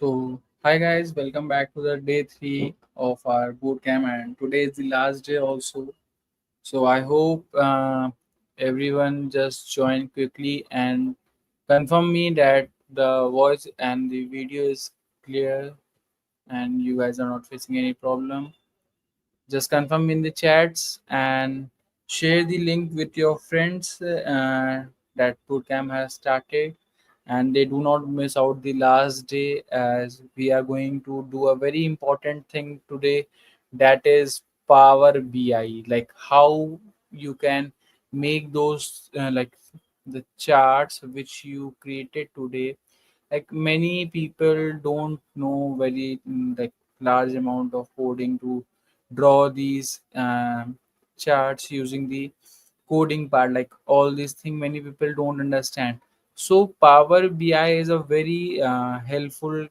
Hi guys, welcome back to the day three of our bootcamp, and today is the last day also. I hope everyone just join quickly and confirm me that the voice and the video is clear and you guys are not facing any problem. Just confirm in the chats and share the link with your friends that bootcamp has started, and they do not miss out the last day, as we are going to do a very important thing today, that is Power BI, like how you can make those the charts which you created today. Like many people don't know very like large amount of coding to draw these charts using the coding part, like all these things many people don't understand. So Power BI is a very helpful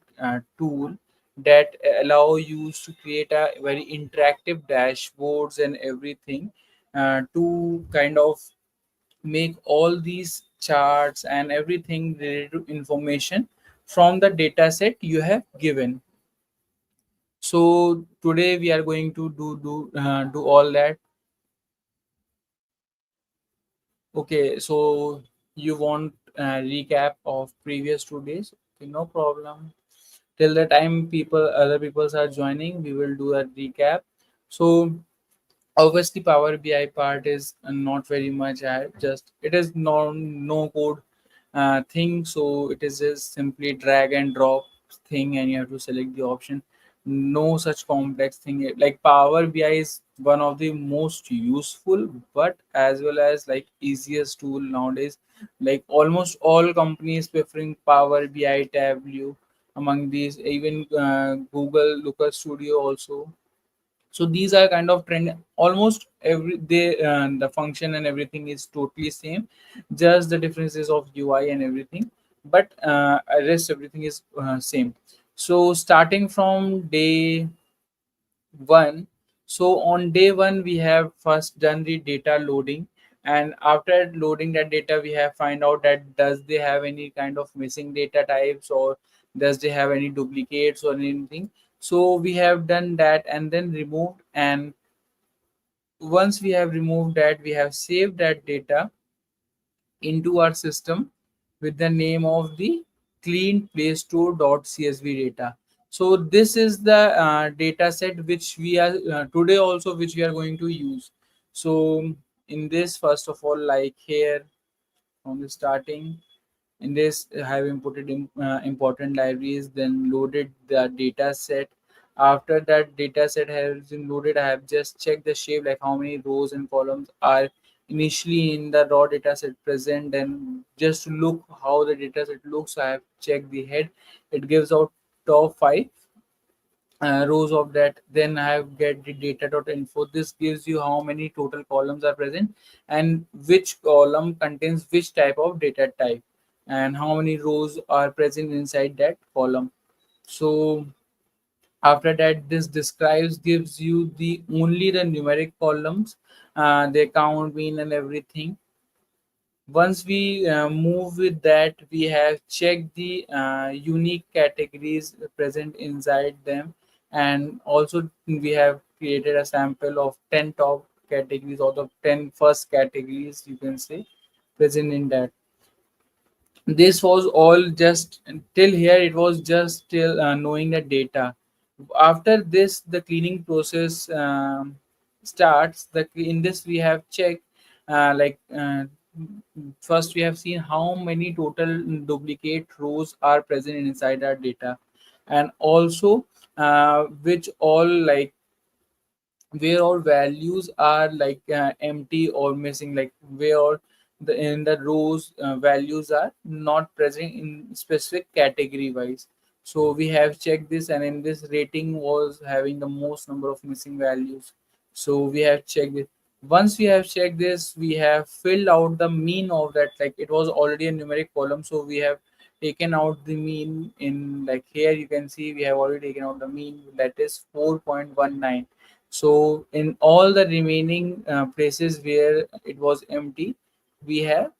tool that allow you to create a very interactive dashboards and everything to kind of make all these charts and everything related to information from the data set you have given. So today we are going to do all that. Okay, so you want recap of previous 2 days? Okay, no problem. Till the time other peoples are joining, we will do a recap. So obviously Power BI part is not very much. Just it is no code thing, so it is just simply drag and drop thing, and you have to select the option. No such complex thing. Like Power BI is one of the most useful, but as well as like easiest tool nowadays. Like almost all companies preferring Power BI, Tableau. Among these, even Google Looker Studio also. So these are kind of trend. Almost every day the function and everything is totally same, just the differences of UI and everything, but rest everything is same. So starting from day one, so on day one we have first done the data loading, and after loading that data we have find out that does they have any kind of missing data types, or does they have any duplicates or anything. So we have done that and then removed, and once we have removed that, we have saved that data into our system with the name of the clean playstore.csv data. So this is the data set which we are today also which we are going to use. So in this, first of all, like here from the starting, in this I have imported important libraries, then loaded the data set. After that data set has been loaded, I have just checked the shape, like how many rows and columns are initially in the raw data set present, and just to look how the data set looks, I have checked the head. It gives out top 5 rows of that. Then I have get the data.info. This gives you how many total columns are present and which column contains which type of data type, and how many rows are present inside that column. So after that, this describes gives you the only the numeric columns, the count, mean, and everything. Once we move with that, we have checked the unique categories present inside them, and also we have created a sample of 10 top categories, or the 10 first categories you can say present in that. This was all just till here, it was just till knowing the data. After this, the cleaning process starts. In this we have checked first we have seen how many total duplicate rows are present inside our data, and also which all like where all values are empty or missing, like where all the in the rows values are not present in specific category wise. So we have checked this, and in this rating was having the most number of missing values. So we have checked it. Once we have checked this, we have filled out the mean of that. Like it was already a numeric column, so we have taken out the mean. In like here you can see we have already taken out the mean, that is 4.19. So in all the remaining places where it was empty, we have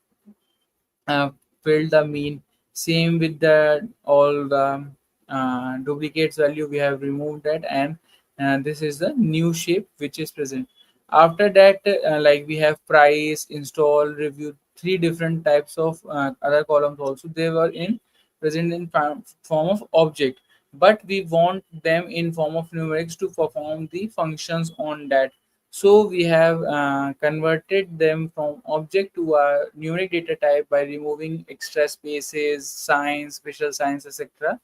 uh, filled the mean. Same with the all the duplicates value, we have removed that, and this is the new shape which is present. After that, like we have price, install, review, three different types of other columns also. They were in present in form of object, but we want them in form of numerics to perform the functions on that. So we have converted them from object to a numeric data type by removing extra spaces, signs, special signs, etc.,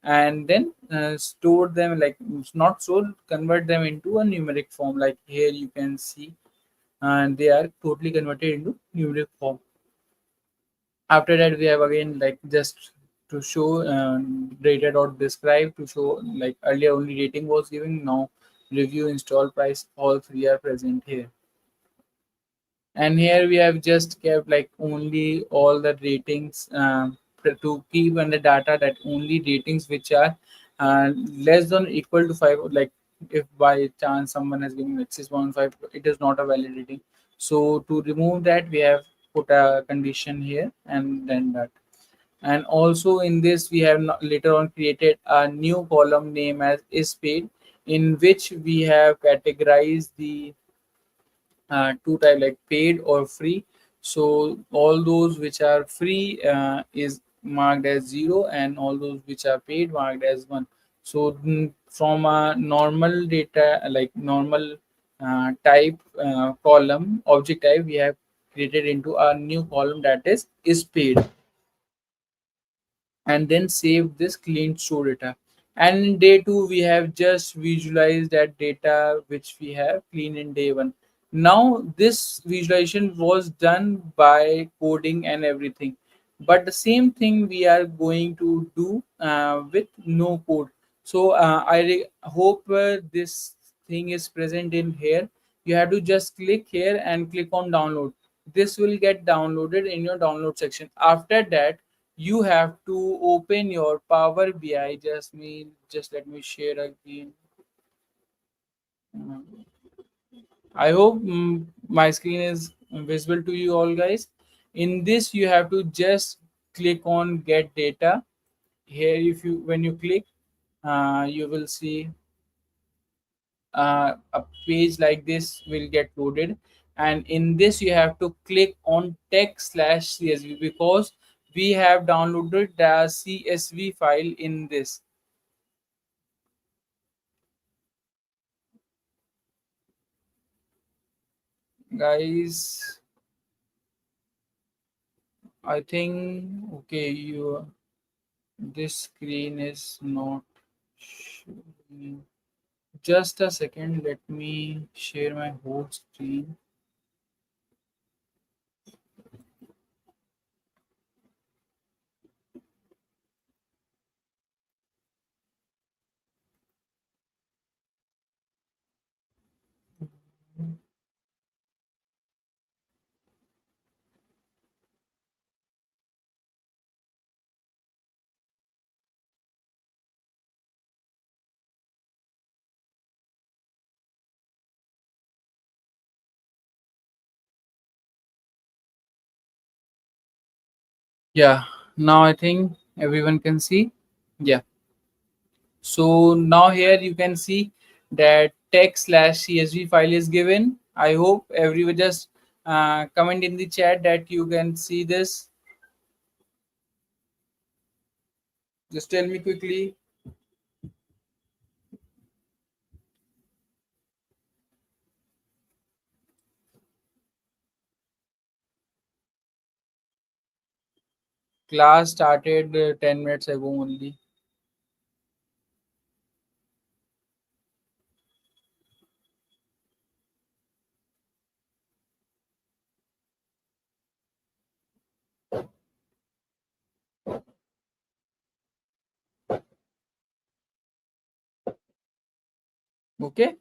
and then store them, like not store, convert them into a numeric form. Like here you can see, and they are totally converted into numeric form. After that, we have again, like just to show data dot describe, to show like earlier only rating was given, now review, install, price, all three are present here. And here we have just kept like only all the ratings, to keep on the data that only ratings which are less than or equal to 5, like if by chance someone has given like 6.5, it is not a valid rating. So to remove that, we have put a condition here, and then that. And also in this, we have later on created a new column name as is paid, in which we have categorized the two type, like paid or free. So all those which are free is marked as 0, and all those which are paid marked as 1. So from a normal data, like normal type column object type, we have created into a new column that is paid, and then save this clean store data. And in day two, we have just visualized that data which we have clean in day one. Now, this visualization was done by coding and everything, but the same thing we are going to do with no code. So, hope this thing is present in here. You have to just click here and click on download. This will get downloaded in your download section. After that, you have to open your Power BI. Just let me share again. Mm, I hope my screen is visible to you all, guys. In this, you have to just click on get data. Here, if you when you click, you will see a page like this will get loaded, and in this you have to click on text/csv, because we have downloaded the CSV file in this. Guys, I think okay, you this screen is not showing. Just a second, let me share my whole screen. Yeah, now I think everyone can see. Yeah. So now here you can see that text/CSV file is given. I hope everyone just comment in the chat that you can see this. Just tell me quickly. Class started 10 minutes ago only. Okay.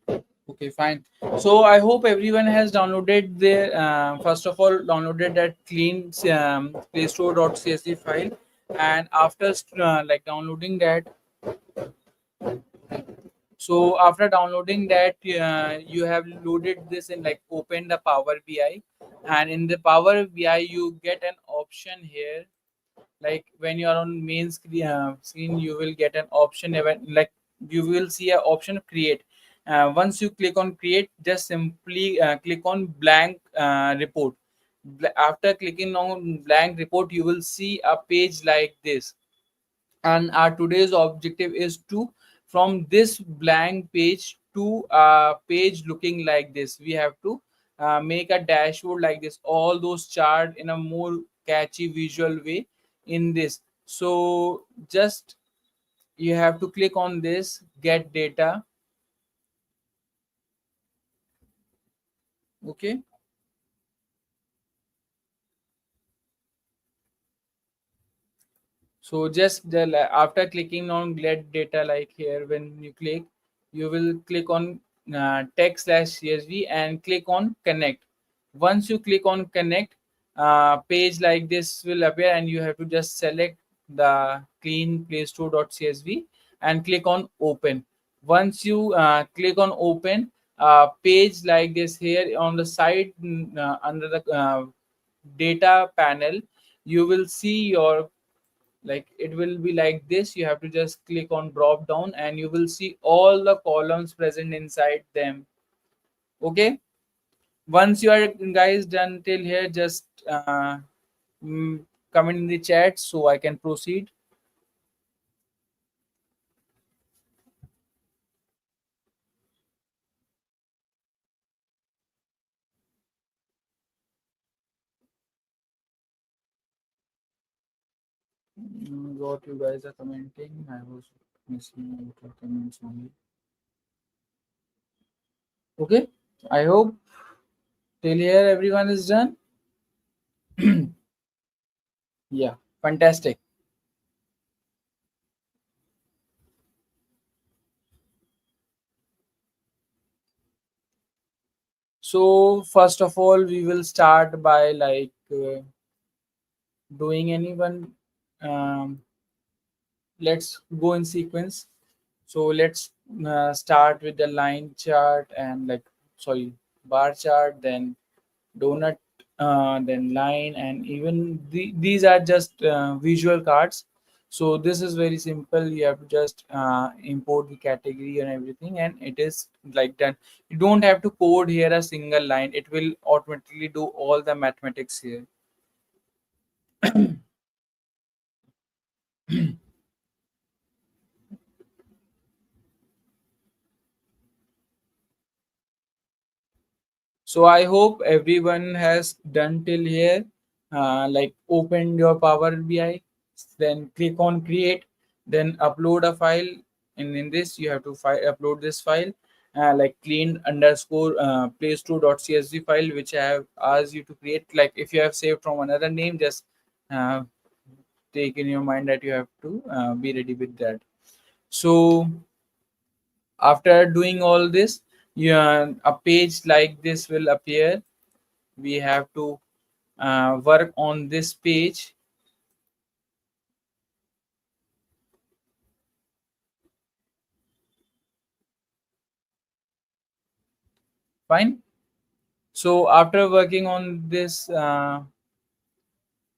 Okay, fine. So I hope everyone has downloaded the first of all downloaded that clean playstore.csv file, and after like downloading that, so after downloading that, you have loaded this in, like open the Power BI, and in the Power BI you get an option here, like when you are on main screen, you will get an option event, like you will see a option create. Once you click on create, just simply click on blank report. After clicking on blank report, you will see a page like this, and our today's objective is to, from this blank page to a page looking like this, we have to make a dashboard like this, all those chart in a more catchy visual way in this. So just you have to click on this get data. Okay, so just after clicking on get data, like here, when you click, you will click on text slash CSV and click on connect. Once you click on connect, page like this will appear, and you have to just select the clean playstore.csv and click on open. Once you click on open, page like this here on the side, under the data panel, you will see your, like it will be like this. You have to just click on drop down and you will see all the columns present inside them. Okay, once you are guys done till here, just mm, comment in the chat so I can proceed. What you guys are commenting, I was missing out the comments only. Okay, I hope till here everyone is done. Yeah, fantastic. So first of all, we will start by doing anyone. Um, let's go in sequence. So let's start with the line chart and like, sorry, bar chart, then donut, then line, and even these are just visual cards. So this is very simple. You have to just import the category and everything, and it is like done. You don't have to code here a single line. It will automatically do all the mathematics here. So I hope everyone has done till here. Like open your Power BI, then click on create, then upload a file. And in this, you have to upload this file, like clean underscore playstore.csv file, which I have asked you to create. Like if you have saved from another name, just uh, take in your mind that you have to be ready with that. So after doing all this, a page like this will appear. We have to work on this page. Fine. So after working on this,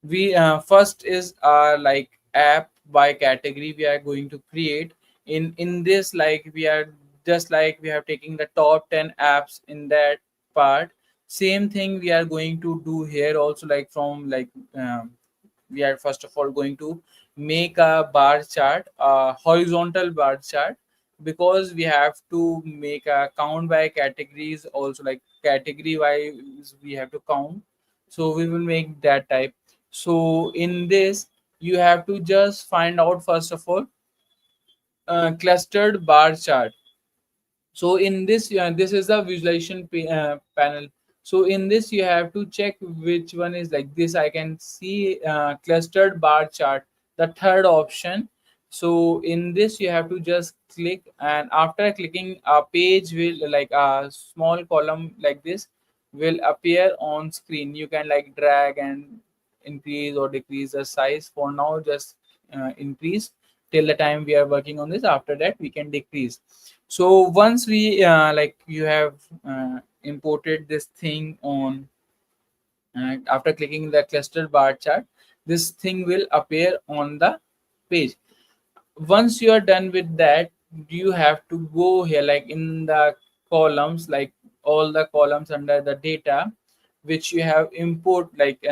we first is our like app by category we are going to create. In this, like we are just like we have taken the top 10 apps in that part. Same thing we are going to do here also, like from like we are first of all going to make a bar chart, a horizontal bar chart, because we have to make a count by categories also, like category wise we have to count. So we will make that type. So in this, you have to just find out first of all clustered bar chart. So in this, this is the visualization panel. So in this, you have to check which one is like this. I can see clustered bar chart, the third option. So in this, you have to just click, and after clicking, a page will, like a small column like this will appear on screen. You can like drag and increase or decrease the size. For now, just increase till the time we are working on this. After that, we can decrease. So once we like you have imported this thing on, after clicking the cluster bar chart, this thing will appear on the page. Once you are done with that, you have to go here, like in the columns, like all the columns under the data which you have imported,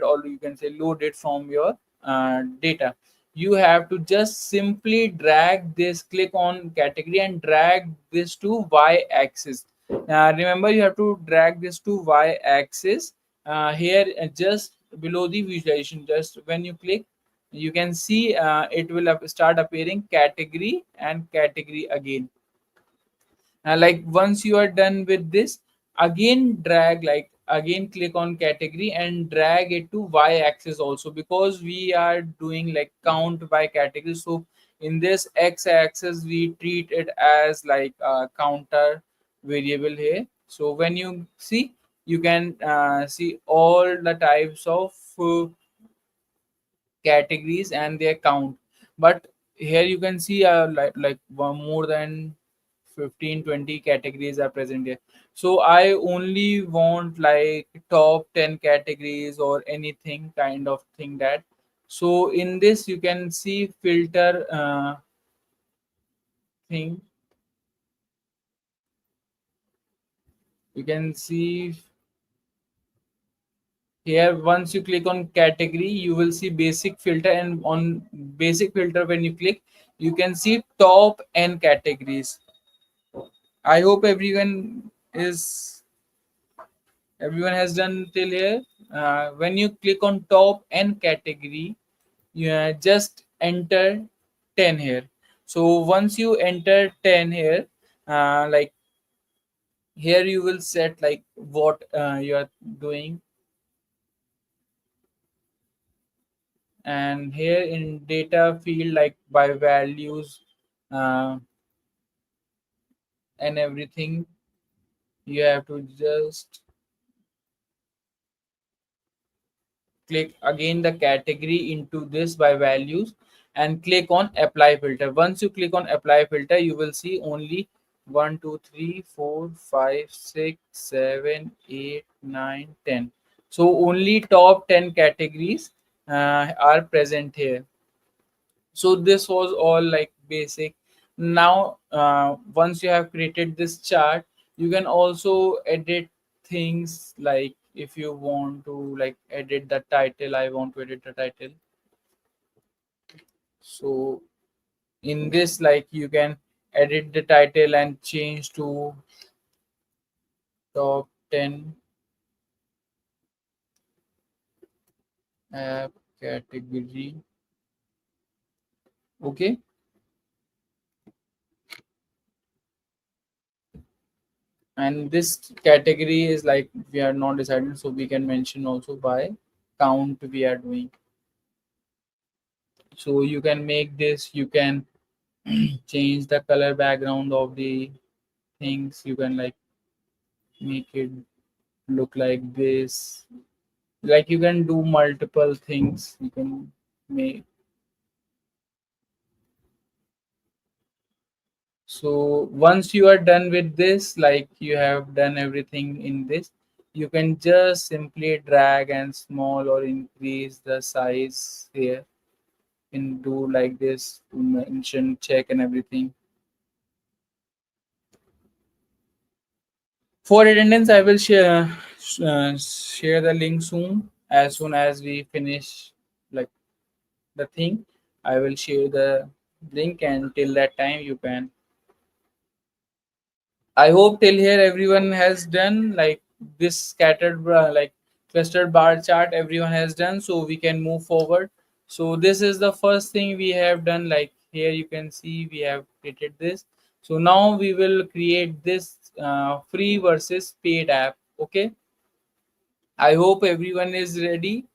or you can say loaded from your data. You have to just simply drag this, click on category and drag this to y axis. Remember, you have to drag this to y axis. Here, just below the visualization, just when you click, you can see it will start appearing category and category again. Like once you are done with this, again drag, like again click on category and drag it to y axis also, because we are doing like count by category. So in this x axis we treat it as like a counter variable here. So when you see, you can see all the types of categories and their count. But here you can see more than 15-20 categories are present here. So I only want like top 10 categories or anything kind of thing that. So in this you can see filter thing. You can see here, once you click on category, you will see basic filter, and on basic filter when you click, you can see top n categories. I hope everyone has done till here. When you click on top n category, you just enter 10 here. So once you enter 10 here, like here you will set like what you are doing, and here in data field, like by values uh, and everything, you have to just click again the category into this by values and click on apply filter. Once you click on apply filter, you will see only 1 2 3 4 5 6 7 8 9 10. So only top 10 categories are present here. So this was all like basic. Now once you have created this chart, you can also edit things, like if you want to like edit the title. I want to edit the title. So in this, like you can edit the title and change to top 10 app category. Okay, and this category is like we are not decided, so we can mention also by count we are doing. So you can make this, you can change the color background of the things, you can like make it look like this, like you can do multiple things, you can make. So once you are done with this, like you have done everything in this, you can just simply drag and small or increase the size here, and do like this to mention check and everything. For attendance, I will share the link soon as we finish like the thing. I will share the link, and till that time you can. I hope till here everyone has done like this scattered like clustered bar chart. Everyone has done, so we can move forward. So this is the first thing we have done. Like here you can see we have created this. So now we will create this free versus paid app. Okay. I hope everyone is ready.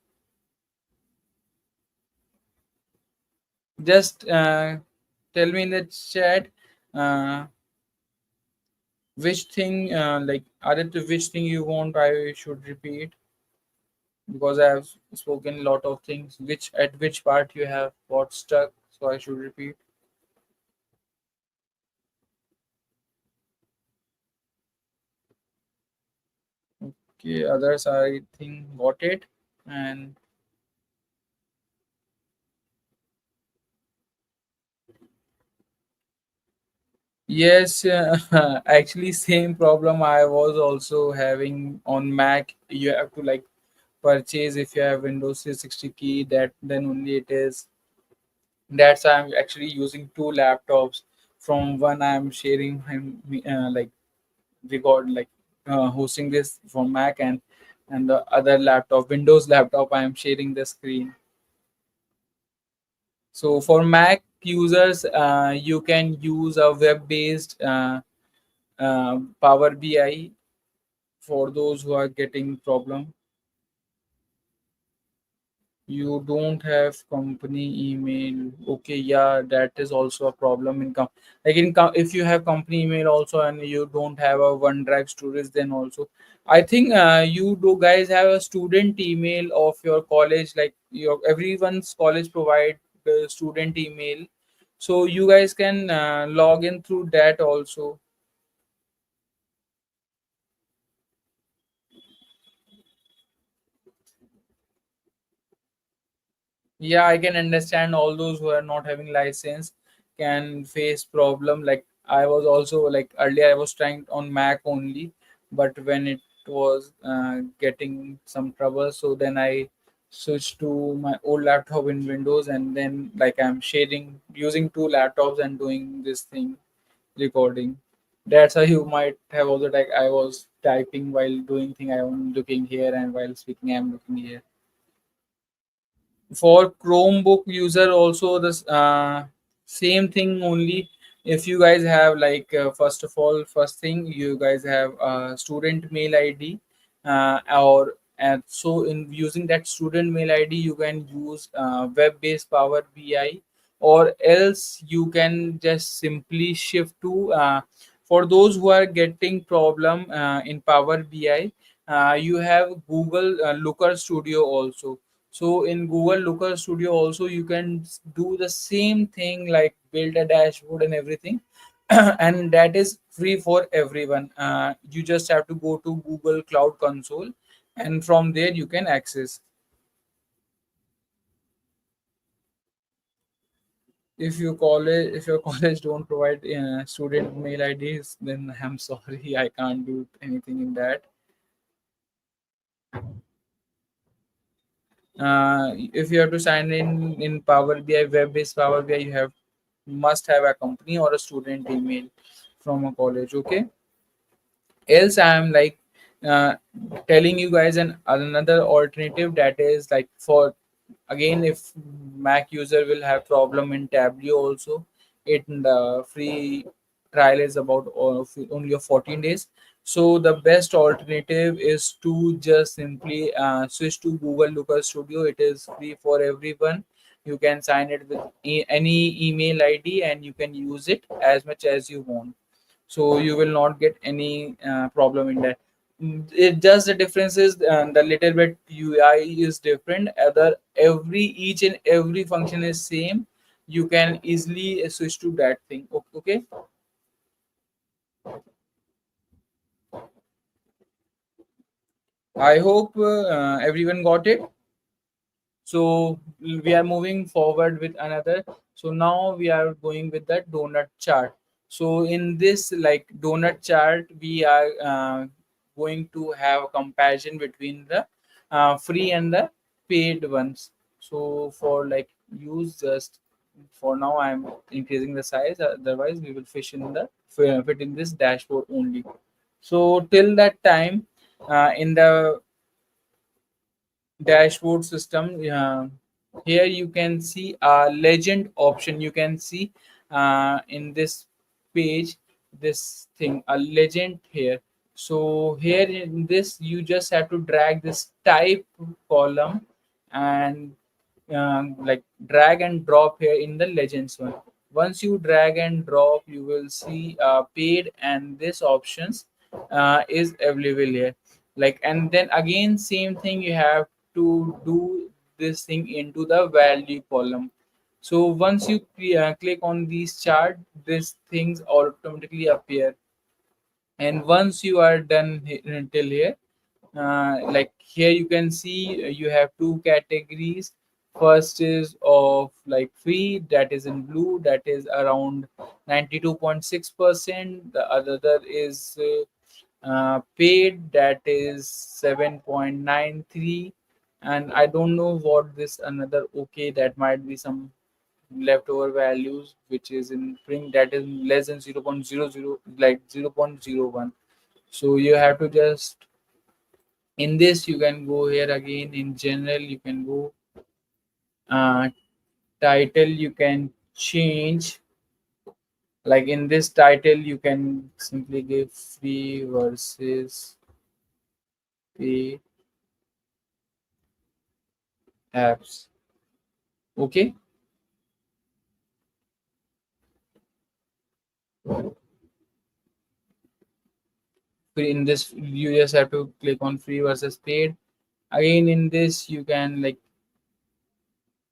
Just tell me in the chat uh, which thing, like Aditya, which thing you want I should repeat, because I have spoken a lot of things. Which at which part you have got stuck, so I should repeat. Okay, others I think got it, and Yes, actually, same problem I was also having on Mac. You have to like purchase if you have Windows 360 key. That then only it is. That's why I'm actually using two laptops. From one, I'm sharing like record like hosting this from Mac, and the other laptop, Windows laptop, I am sharing the screen. So for Mac users, you can use a web-based Power BI for those who are getting problem. You don't have company email. Okay, yeah, that is also a problem in if you have company email also and you don't have a OneDrive storage, then also I think you do guys have a student email of your college, like your everyone's college provide the student email, so you guys can log in through that also. Yeah, I can understand all those who are not having license can face problem. Like I was also like earlier I was trying on Mac only, but when it was getting some trouble, so then I switched to my old laptop in Windows, and then like I'm sharing using two laptops and doing this thing recording. That's how you might have also like I was typing while doing thing. I am looking here, and while speaking I'm looking here. For Chromebook user also this same thing only. If you guys have like first of all, first thing you guys have student mail ID, or and so in using that student mail ID you can use web based Power BI, or else you can just simply shift to for those who are getting problem in Power BI, you have Google Looker Studio also. So in Google Looker Studio also you can do the same thing like build a dashboard and everything, and that is free for everyone. You just have to go to Google Cloud Console, and from there you can access. If your college don't provide student mail IDs, then I'm sorry, I can't do anything in that. If you have to sign in Power BI, web-based Power BI, you have must have a company or a student email from a college. Okay, else I am like uh, telling you guys another alternative, that is like for again if Mac user will have problem in Tableau also. It the free trial is about only of 14 days. So the best alternative is to just simply switch to Google Looker Studio. It is free for everyone. You can sign it with any email ID and you can use it as much as you want, so you will not get any problem in that. It just the difference is the little bit UI is different. Other every each and every function is same. You can easily switch to that thing. Okay, I hope everyone got it. So we are moving forward with another. So now we are going with the donut chart. So in this like donut chart, we are going to have a comparison between the free and the paid ones. So for like use just for now, I'm increasing the size. Otherwise, we will fit in this dashboard only. So till that time, in the dashboard system, here you can see a legend option. You can see in this page this thing, a legend here. So here in this you just have to drag this type column and like drag and drop here in the legends one. Once you drag and drop, you will see paid, and this options is available here. Like, and then again same thing, you have to do this thing into the value column. So once you click on these chart, these things automatically appear. And once you are done till here, like here you can see you have two categories, First is of like free, that is in blue, that is around 92.6%. The other is paid, that is 7.93. And I don't know what this another, okay, that might be some leftover values which is in print, that is less than 0.00, like 0.01. So you have to just, in this you can go here again, in general you can go, uh, title you can change, like in this title you can simply give free versus pay apps. Okay, in this you just have to click on free versus paid. Again in this you can like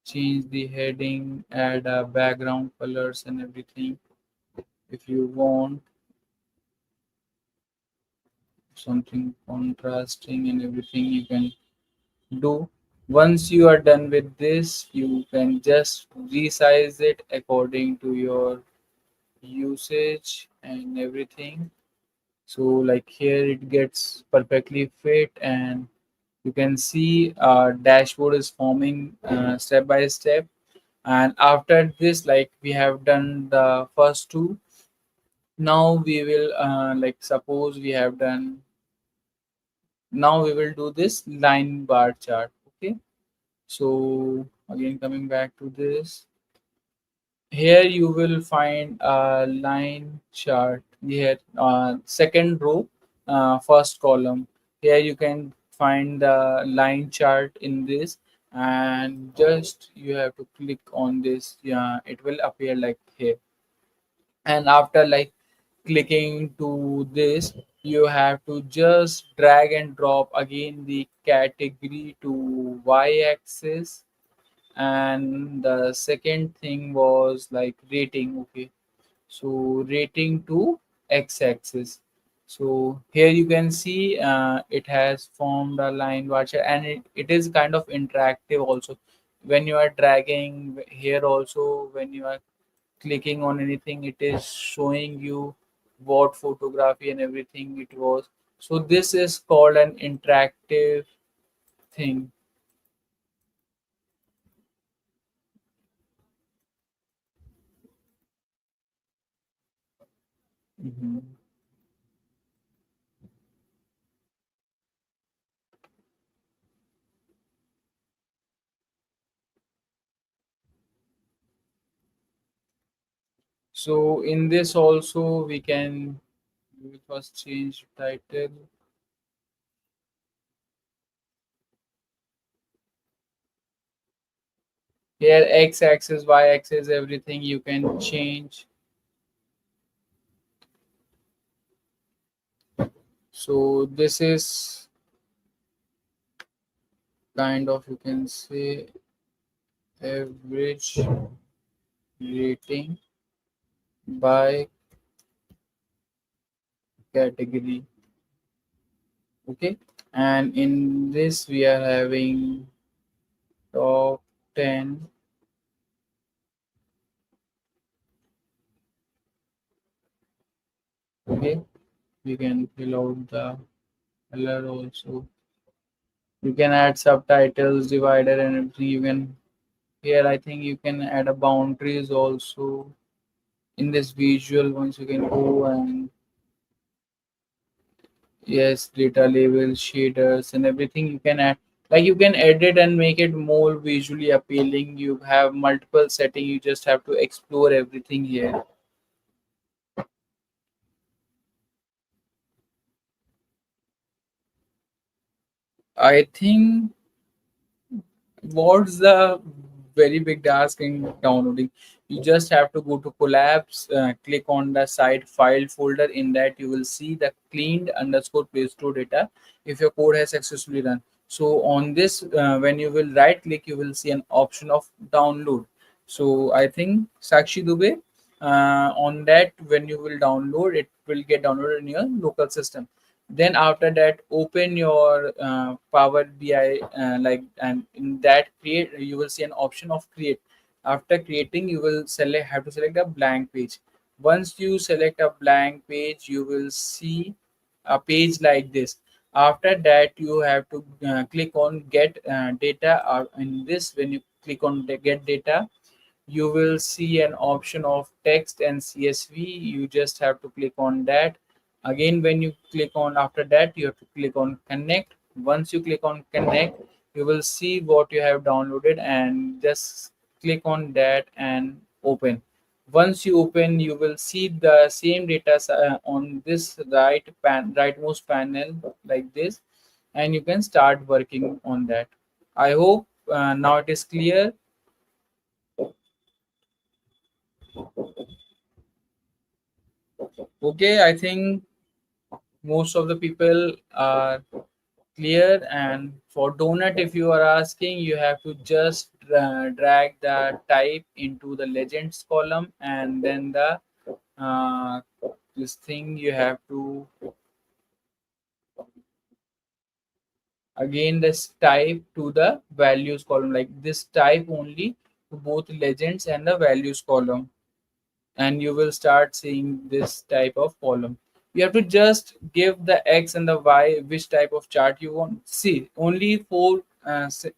change the heading, add background colors and everything. If you want something contrasting and everything, you can do. Once you are done with this, you can just resize it according to your usage and everything. So like here it gets perfectly fit, and you can see our dashboard is forming step by step. And after this, like we have done the first two, now we will like suppose we have done, now we will do this line bar chart. Okay, so again coming back to this, here you will find a line chart here, second row, first column. Here you can find the line chart in this, and just you have to click on this, yeah, it will appear like here. And after like clicking to this, you have to just drag and drop again the category to y-axis, and the second thing was like rating. Okay, so rating to x-axis. So here you can see it has formed a line watcher, and it is kind of interactive also. When you are dragging here also, when you are clicking on anything, it is showing you what photography and everything it was. So this is called an interactive thing. Mhm. So in this also we will first change title. Here x-axis, y-axis, everything you can change. So this is kind of, you can say, average rating by category. Okay, and in this we are having top 10. Okay, you can fill out the color also. You can add subtitles, divider and everything. You can, here I think you can add a boundaries also. In this visual ones you can go and, yes, data labels, shaders and everything you can add. Like you can edit and make it more visually appealing. You have multiple setting, you just have to explore everything here. I think, what's the very big task in downloading? You just have to go to collapse, click on the site file folder. In that you will see the cleaned underscore play store data if your code has successfully run. So on this, when you will right click, you will see an option of download. So I think Sakshi Dubey, on that when you will download, it will get downloaded in your local system. Then after that, open your Power BI, and in that create, you will see an option of create. After creating, you will have to select a blank page. Once you select a blank page, you will see a page like this. After that, you have to click on get data. In this, when you click on the get data, you will see an option of text and CSV. You just have to click on that. Again, when you click on, after that, you have to click on connect. Once you click on connect, you will see what you have downloaded, and just click on that and open. Once you open, you will see the same data on this rightmost panel like this, and you can start working on that. I hope now it is clear. Okay, I think most of the people are clear. And for donut, if you are asking, you have to just drag the type into the legends column, and then the uh, this thing you have to again this type to the values column, like this type only to both legends and the values column, and you will start seeing this type of column. You have to just give the x and the y which type of chart you want. See, only four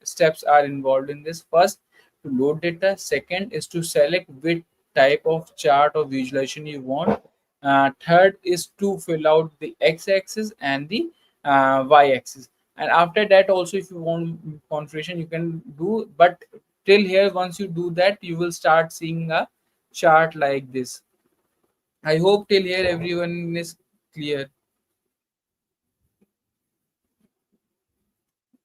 steps are involved in this. First, to load data. Second is to select which type of chart or visualization you want. Third is to fill out the x-axis and the y-axis. And after that, also, if you want configuration, you can do. But till here, once you do that, you will start seeing a chart like this. I hope till here everyone is clear.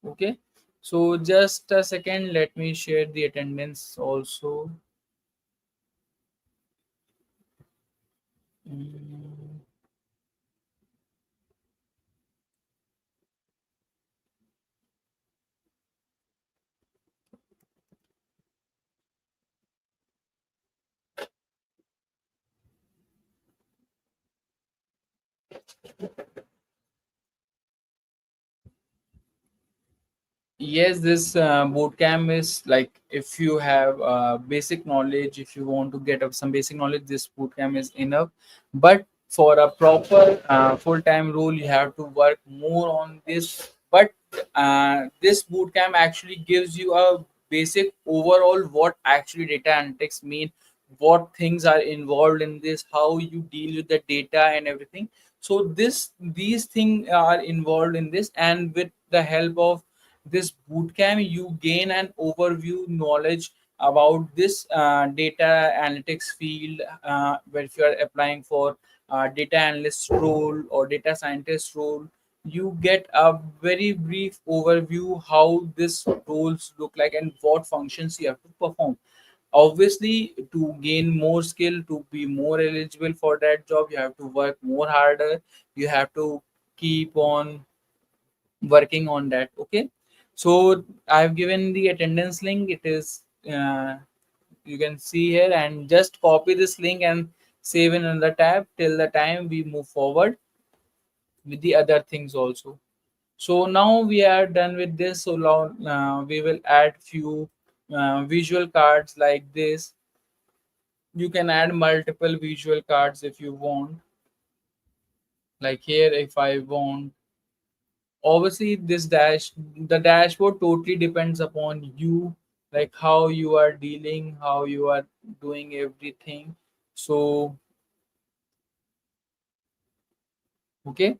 Okay. So just a second, let me share the attendance also. Mm, Yes, this bootcamp is like, if you have basic knowledge, if you want to get up some basic knowledge, this bootcamp is enough. But for a proper full-time role, you have to work more on this. But this bootcamp actually gives you a basic overall what actually data analytics mean, what things are involved in this, how you deal with the data and everything. So these things are involved in this, and with the help of this bootcamp, you gain an overview knowledge about this data analytics field, where if you are applying for data analyst role or data scientist role, you get a very brief overview how this roles look like and what functions you have to perform. Obviously, to gain more skill, to be more eligible for that job, you have to work more harder. You have to keep on working on that. Okay, so I've given the attendance link. It is you can see here, and just copy this link and save in another tab till the time we move forward with the other things also. So now we are done with this. So now we will add few visual cards like this. You can add multiple visual cards if you want. Like here, if I want, obviously this the dashboard totally depends upon you, like how you are dealing, how you are doing everything. So okay,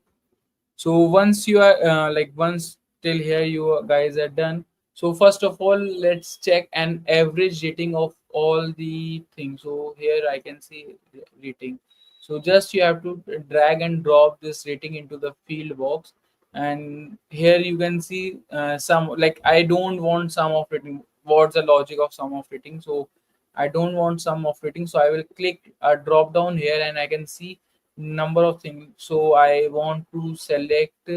so once you are once till here you guys are done. So first of all, let's check an average rating of all the things. So here I can see rating. So just you have to drag and drop this rating into the field box, and here you can see some, like I don't want sum of rating. What's the logic of sum of rating? So I don't want sum of rating, so I will click a drop down here, and I can see number of things. So I want to select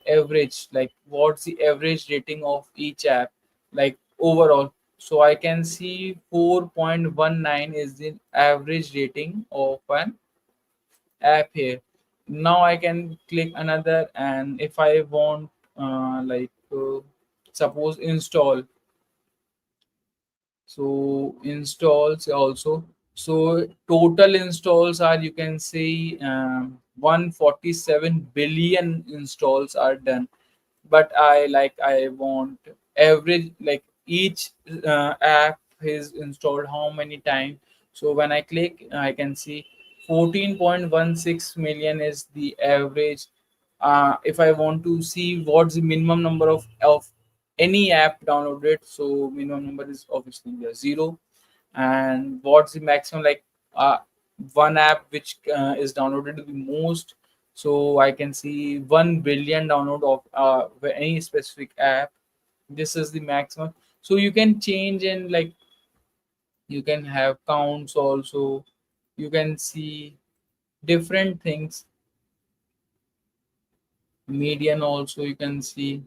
average, like what's the average rating of each app, like overall. So I can see 4.19 is the average rating of an app here. now I can click another, and if I want suppose install, so installs also. So total installs are, you can see, 147 billion installs are done. But I want average, like each app is installed how many times. So when I click, I can see 14.16 million is the average. If I want to see what's the minimum number of any app downloaded, so minimum number is obviously zero. And what's the maximum, like uh, one app which is downloaded the most, so I can see 1 billion download of any specific app. This is the maximum. So you can change, and like you can have counts also, you can see different things. Median also you can see.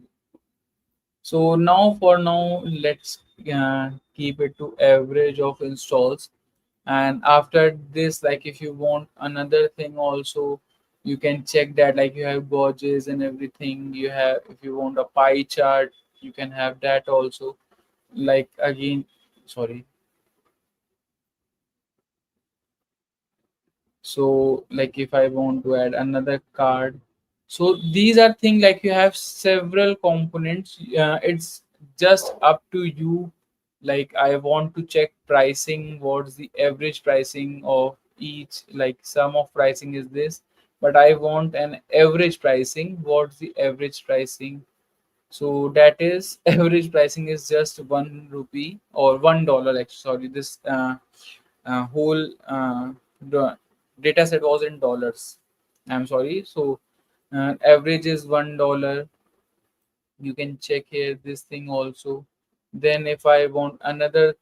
So now, for now, let's keep it to average of installs. And after this, like if you want another thing also, you can check that, like you have gauges and everything. You have, if you want a pie chart, you can have that also. Like again, sorry. So like if I want to add another card, so these are things, like you have several components. It's just up to you. Like I want to check pricing, what's the average pricing of each, like sum of pricing is this, but I want an average pricing. What's the average pricing? So that is average pricing is just 1 rupee or $1. Actually, sorry, this whole the data set was in dollars. I'm sorry. So average is $1. You can check here this thing also. Then if I want another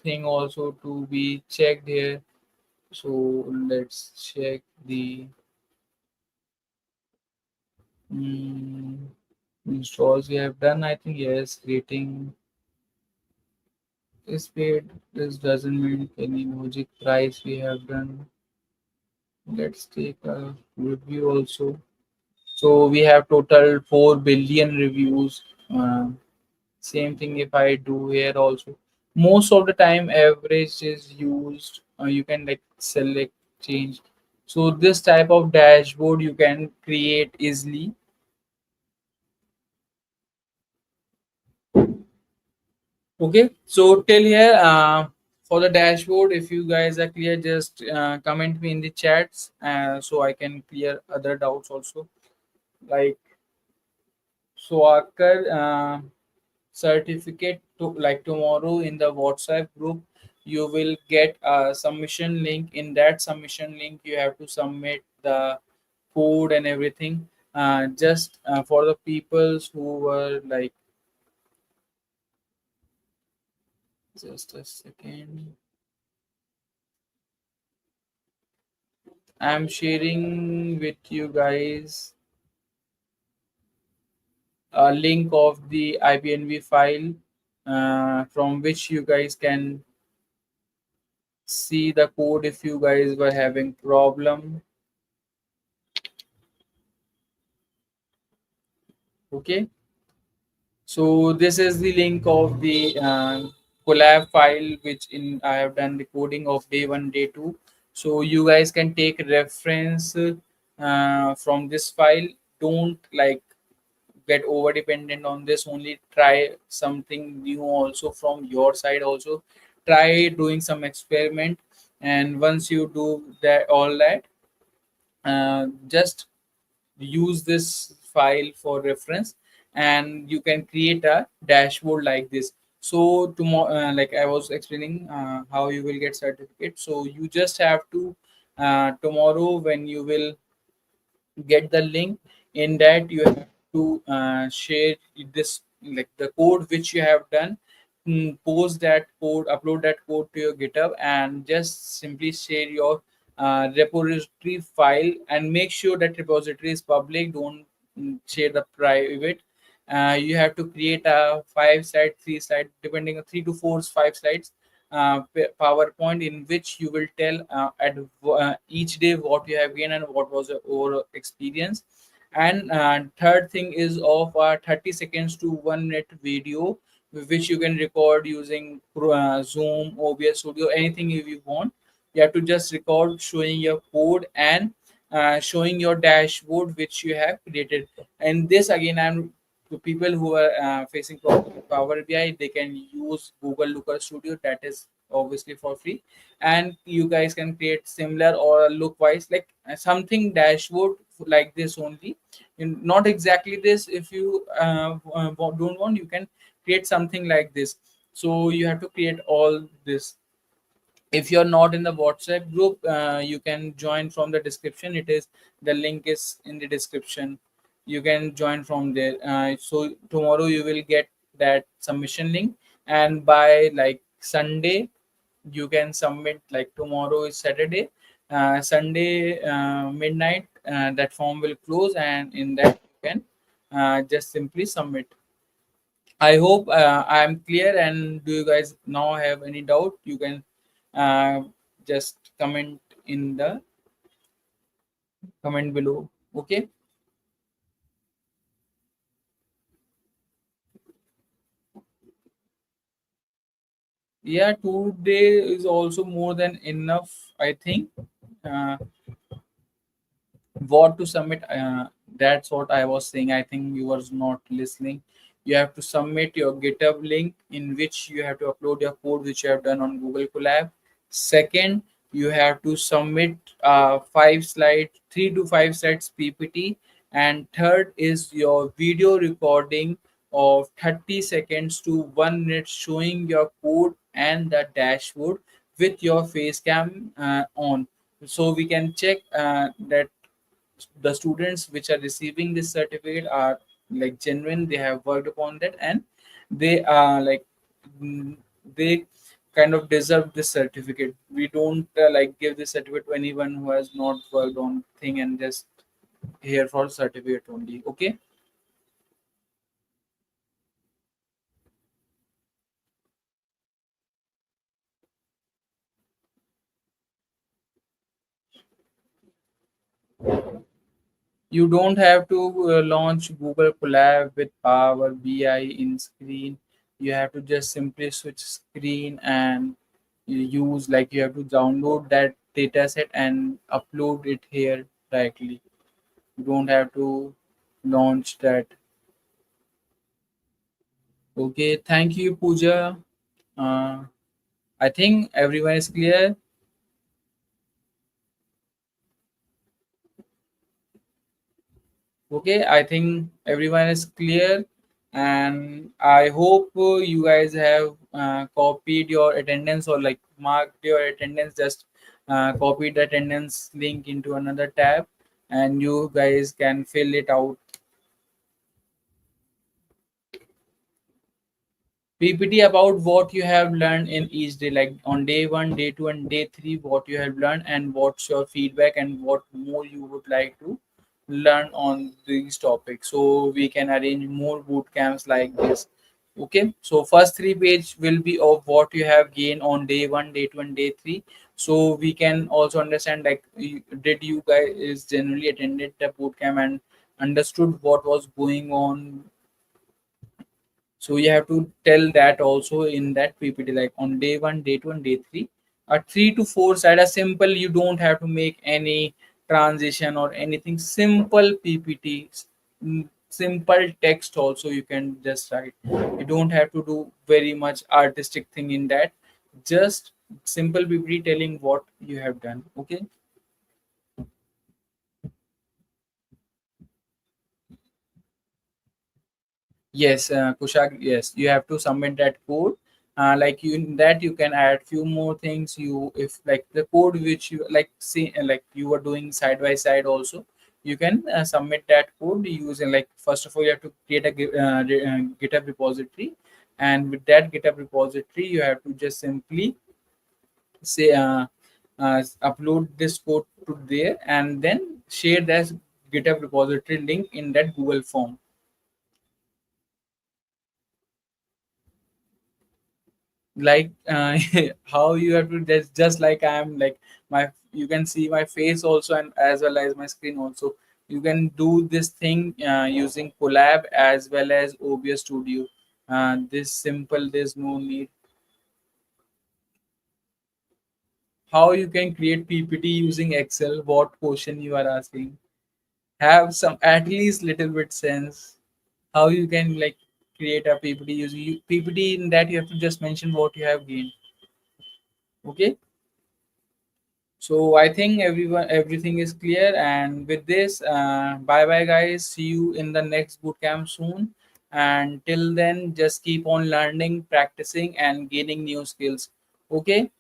thing also to be checked here, so let's check the mm, installs we have done. I think yes, rating is paid. This doesn't mean any logic. Price we have done. Let's take a review also. So we have total 4 billion reviews. Same thing if I do here also. Most of the time, average is used. You can like select, change. So this type of dashboard you can create easily. Okay. So till here, for the dashboard, if you guys are clear, just comment me in the chats, so I can clear other doubts also. Like so, certificate to, like tomorrow in the WhatsApp group, you will get a submission link. In that submission link, you have to submit the code and everything. Just for the peoples who were like, just a second, I'm sharing with you guys a link of the IPNV file, from which you guys can see the code if you guys were having problem. Okay. So this is the link of the collab file, which in I have done the coding of day one, day two. So you guys can take reference from this file. Don't like get over dependent on this. Only try something new also from your side. Also try doing some experiment, and once you do that, all that, just use this file for reference, and you can create a dashboard like this. So tomorrow, like I was explaining, how you will get certificate. So you just have to, tomorrow when you will get the link, in that you have to share this, like the code which you have done. Post that code, upload that code to your GitHub, and just simply share your repository file, and make sure that repository is public. Don't share the private. You have to create a 5 slide, 3 slide, depending on 3 to 4, 5 slides PowerPoint in which you will tell each day what you have gained and what was your overall experience. And third thing is of 30 seconds to 1 minute video which you can record using Zoom, OBS Studio, anything if you want. You have to just record showing your code and showing your dashboard which you have created. And this again, I'm to people who are facing problem with Power BI, they can use Google Looker Studio, that is obviously for free, and you guys can create similar or look wise like something dashboard like this only. Not exactly this. If you don't want, you can create something like this. So you have to create all this. If you're not in the WhatsApp group, you can join from the description. It is the link is in the description. You can join from there. So tomorrow you will get that submission link, and by like Sunday you can submit. Like tomorrow is Saturday, Sunday midnight, that form will close, and in that you can just simply submit. I hope I am clear. And do you guys now have any doubt? You can uh, just comment in the comment below. Okay. Yeah, 2 day is also more than enough, I think. Uh, what to submit, that's what I was saying. I think you was not listening. You have to submit your GitHub link in which you have to upload your code which you have done on Google Colab. Second, you have to submit 5 slide 3 to 5 slides PPT. And third is your video recording of 30 seconds to 1 minute showing your code and the dashboard with your face cam on, so we can check that the students which are receiving this certificate are like genuine. They have worked upon that, and they are like mm, they kind of deserve this certificate. We don't like give this certificate to anyone who has not worked on thing and just here for certificate only. Okay. You don't have to launch Google Colab with Power BI in screen. You have to just simply switch screen and you use, like, you have to download that data set and upload it here directly. You don't have to launch that. Okay, thank you, Pooja. Uh, I think everyone is clear. Okay, I think everyone is clear, and I hope you guys have copied your attendance or like marked your attendance. Just copy the attendance link into another tab, and you guys can fill it out. PPT about what you have learned in each day, like on day one, day two, and day three, what you have learned, and what's your feedback, and what more you would like to learn on these topics. So we can arrange more boot camps like this. Okay, so first 3 page will be of what you have gained on day one, day two, and day three. So we can also understand like did you guys generally attended the boot camp and understood what was going on. So you have to tell that also in that PPT, like on day one, day two, and day three. A 3 to 4 side, a simple. You don't have to make any transition or anything. Simple PPT, simple text. Also, you can just write. You don't have to do very much artistic thing in that. Just simple PPT telling what you have done. Okay. Yes, Kushag, yes, you have to submit that code. Like you in that you can add few more things. You if like the code which you like see like you were doing side by side also, you can submit that code using like first of all you have to create a GitHub repository, and with that GitHub repository you have to just simply say upload this code to there and then share that GitHub repository link in that Google form. like how you have to, just like I am like my, you can see my face also and as well as my screen also. You can do this thing using collab as well as OBS studio. This simple, there's no need. How you can create PPT using Excel? What question you are asking? Have some at least little bit sense. How you can like create a PPT using PPT? In that you have to just mention what you have gained. Okay. So I think everything is clear. And with this, bye bye guys. See you in the next bootcamp soon. And till then, just keep on learning, practicing, and gaining new skills. Okay.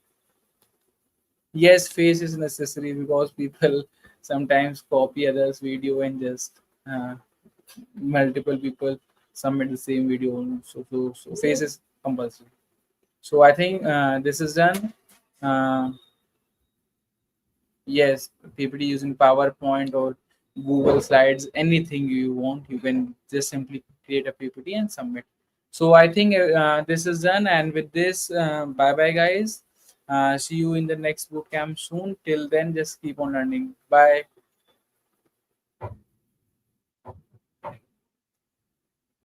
Yes, face is necessary because people sometimes copy others' video and just multiple people submit the same video. So face is compulsory. So I think this is done. Uh, yes, PPT using PowerPoint or Google Slides, anything you want, you can just simply create a PPT and submit. So I think this is done, and with this, bye bye, guys. See you in the next bootcamp soon. Till then, just keep on learning. Bye.